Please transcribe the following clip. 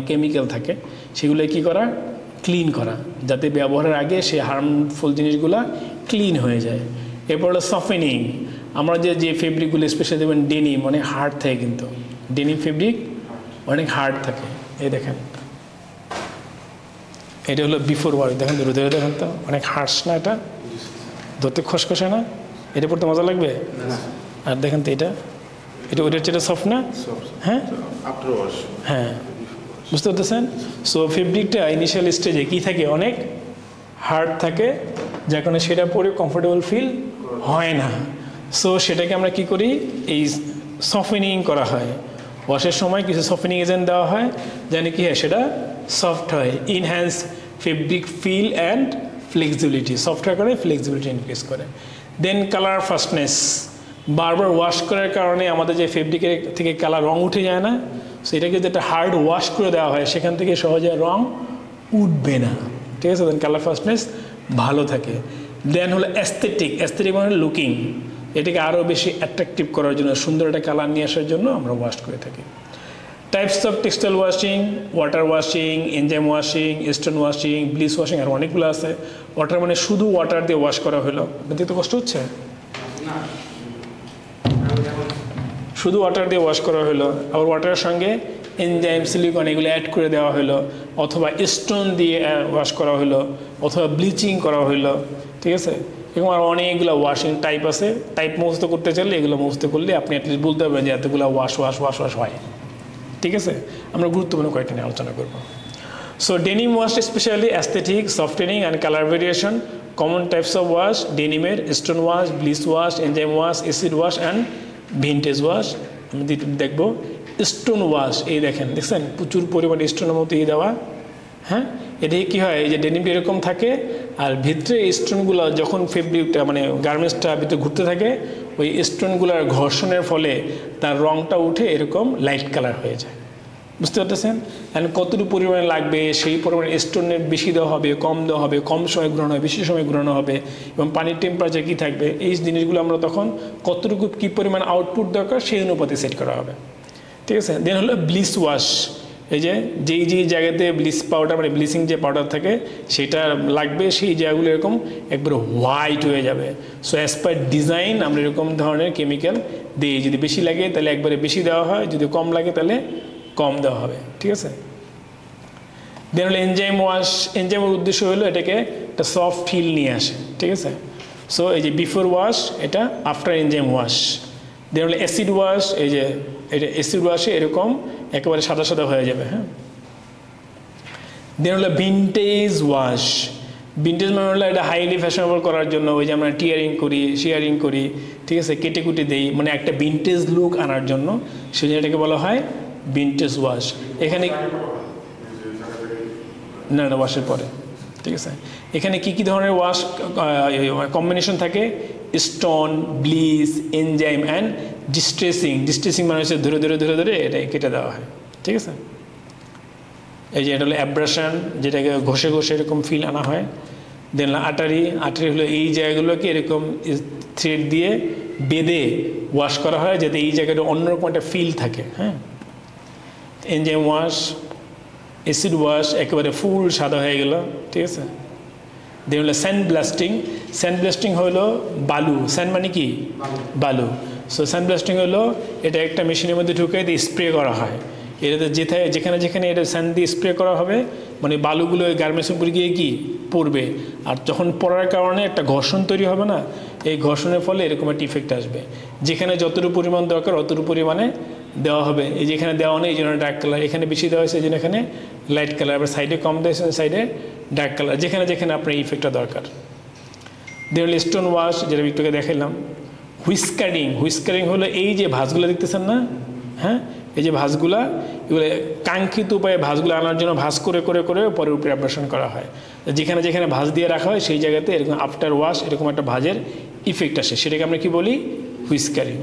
Chemical থাকে, সেগুলো কি করা, ক্লিন করা, যাতে ব্যবহারের আগে সে হার্মফুল জিনিসগুলো ক্লিন হয়ে যায়। এরপর হলো সফেনিং। আমরা যে ফেব্রিকগুলো স্পেশালি দেবেন ডেনিম, অনেক হার্ড থাকে, কিন্তু ডেনিম ফেব্রিক অনেক হার্ড থাকে। এই দেখেন, এটা হলো বিফোর ওয়াশ, দেখেন ধরে ধরে দেখেন তো, অনেক হার্ডস না, এটা ধরতে খসখসে না, এটা পড়তে মজা লাগবে। আর দেখেন তো এটা ওইটার চেয়ে সফট না, হ্যাঁ হ্যাঁ, বুঝতে পারতেছেন। সো ফেব্রিকটা ইনিশিয়াল স্টেজে কী থাকে, অনেক হার্ড থাকে, যার কারণে সেটা পরে কমফোর্টেবল ফিল হয় না। সো সেটাকে আমরা কি করি, এই সফেনিং করা হয়, ওয়াশের সময় কিছু সফেনিং এজেন্ট দেওয়া হয়, যেন কি হয় সেটা সফট হয়, enhance fabric feel and flexibility, software করে ফ্লেক্সিবিলিটি ইনক্রিজ করে। দেন কালার ফাস্টনেস, বারবার ওয়াশ করার কারণে আমাদের যে ফেব্রিকের থেকে কালার রং উঠে যায় না, সেটাকে যদি একটা হার্ড ওয়াশ করে দেওয়া হয় সেখান থেকে সহজে রং উঠবে না, ঠিক আছে। দেন কালার ফাস্টনেস ভালো থাকে। দেন হলো অ্যাস্থেটিক মানে লুকিং, এটাকে আরও বেশি অ্যাট্রাকটিভ করার জন্য, সুন্দর একটা কালার নিয়ে আসার জন্য আমরা ওয়াশ করে থাকি। Types of textile washing, water washing, enzyme washing, stone washing, bleach washing, আর অনেকগুলো আছে। ওয়াটার মানে শুধু ওয়াটার দিয়ে ওয়াশ করা হলো, দেখতে কষ্ট হচ্ছে, শুধু ওয়াটার দিয়ে ওয়াশ করা হলো, আবার ওয়াটারের সঙ্গে এনজাইম, সিলিকন এগুলো অ্যাড করে দেওয়া হলো, অথবা স্টোন দিয়ে ওয়াশ করা হলো, অথবা ব্লিচিং করা হলো, ঠিক আছে। এরকম আর অনেকগুলো ওয়াশিং টাইপ আছে। টাইপ মুখস্থ করতে চাইলে এগুলো মুখস্থ করলে আপনি অ্যাটলিস্ট বলতে পারবেন যে এতগুলো ওয়াশ হয়, ঠিক আছে। আমরা গুরুত্বপূর্ণ কয়েকটা নিয়ে আলোচনা করব। So denim wash specially aesthetic, softening and colour variation. Common types of wash ডেনিমের: stone wash, bleach wash, enzyme wash, acid wash and vintage wash. আমি দেখব স্টোন ওয়াশ। এই দেখছেন প্রচুর পরিমাণে স্টোনের মতো দেওয়া, হ্যাঁ। এটাই কী হয়, এই যে ডেনিমটা এরকম থাকে, আর ভিতরে স্টোনগুলো যখন ফেব্রিকটা মানে গার্মেন্টসটা ভিতরে ঘুরতে থাকে, ওই স্টোনগুলোর ঘর্ষণের ফলে তার রঙটা উঠে এরকম লাইট কালার হয়ে যায়, বুঝতে পারতেছেন। অ্যান্ড কতটুকু পরিমাণে লাগবে সেই পরিমাণে স্টোনের বেশি দেওয়া হবে, কম দেওয়া হবে, কম সময় ঘুরানো হবে, বেশি সময় ঘুরানো হবে, এবং পানির টেম্পারেচার কী থাকবে, এই জিনিসগুলো আমরা তখন কতটুকু কী পরিমাণ আউটপুট দরকার সেই অনুপাতে সেট করা হবে, ঠিক আছে। দেন হলো ব্লিচ ওয়াশ। এই যেই জায়গাতে ব্লিচ পাউডার মানে ব্লিচিং যে পাউডার থাকে সেটা লাগবে, সেই জায়গাগুলো এরকম একবারে হোয়াইট হয়ে যাবে। সো অ্যাজ পার ডিজাইন আমরা এরকম ধরনের কেমিক্যাল দিই, যদি বেশি লাগে তাহলে একবারে বেশি দেওয়া হয়, যদি কম লাগে তাহলে কম দেওয়া হবে, ঠিক আছে। দেন হলো এনজাইম ওয়াশ। এনজাইমের উদ্দেশ্য হলো এটাকে একটা সফট ফিল নিয়ে আসে, ঠিক আছে। সো এই যে বিফোর ওয়াশ, এটা আফটার এনজাইম ওয়াশ। দেন হলো অ্যাসিড ওয়াশ। এটা অ্যাসিড ওয়াশে এরকম একেবারে সাদা সাদা হয়ে যাবে, হ্যাঁ। দেন হলো ভিন্টেজ ওয়াশ। ভিন্টেজ মানে হলো এটা হাইলি ফ্যাশনেবল করার জন্য, ওই যে আমরা টিয়ারিং করি, শেয়ারিং করি, ঠিক আছে, কেটে কুটে দেই, মানে একটা ভিন্টেজ লুক আনার জন্য, সেই জন্য এটাকে বলা হয় ভিন্টেজ ওয়াশ। এখানে না ওয়াশের পরে, ঠিক আছে। এখানে কী ধরনের ওয়াশ কম্বিনেশন থাকে: stone, bleach, enzyme and distressing মানে হচ্ছে ধরে এটা কেটে দেওয়া হয়, ঠিক আছে। এই যে এটা হলো অ্যাব্রাশন, যেটাকে ঘষে এরকম ফিল আনা হয়। দেন আটারি হলো এই জায়গাগুলোকে এরকম থ্রেড দিয়ে বেঁধে ওয়াশ করা হয়, যাতে এই জায়গাটা অন্যরকম একটা ফিল থাকে, হ্যাঁ। এনজাইম ওয়াশ, অ্যাসিড ওয়াশ একেবারে ফুল সাদা হয়ে গেল, ঠিক আছে। দেন হলো স্যান্ড ব্লাস্টিং হলো বালু, স্যান্ড মানে কি বালু। সো স্যান্ড ব্লাস্টিং হলো এটা একটা মেশিনের মধ্যে ঢুকে দিয়ে স্প্রে করা হয়, এটাতে যেখানে এটা স্যান্ড দিয়ে স্প্রে করা হবে, মানে বালুগুলো ওই গার্মেন্টসের উপরে গিয়ে কি পড়বে, আর যখন পড়ার কারণে একটা ঘর্ষণ তৈরি হবে না, এই ঘর্ষণের ফলে এরকম একটা ইফেক্ট আসবে। যেখানে যতটুকু পরিমাণ দরকার অতটুকু পরিমাণে দেওয়া হবে। এই যেখানে দেওয়া নেই এই জন্য ডার্ক কালার, এখানে বেশি দেওয়া হয়েছে এই জন্য এখানে লাইট কালার, আবার সাইডে কম দেওয়া হয়েছে সাইডে ডার্ক কালার, যেখানে আপনার এই ইফেক্টটা দরকার। দেন স্টোন ওয়াশ, যেটা একটুকে দেখালাম। হুইস্কারিং হলো এই যে ভাঁজগুলো দেখতেছেন না, হ্যাঁ, এই যে ভাঁজগুলা, এগুলো কাঙ্ক্ষিত উপায়ে ভাঁজগুলো আনার জন্য ভাঁজ করে পরে উপরে অ্যাব্রেশন করা হয়। যেখানে ভাঁজ দিয়ে রাখা হয় সেই জায়গাতে এরকম আফটার ওয়াশ এরকম একটা ভাঁজের ইফেক্ট আসে, সেটাকে আমরা কি বলি, হুইস্কারিং।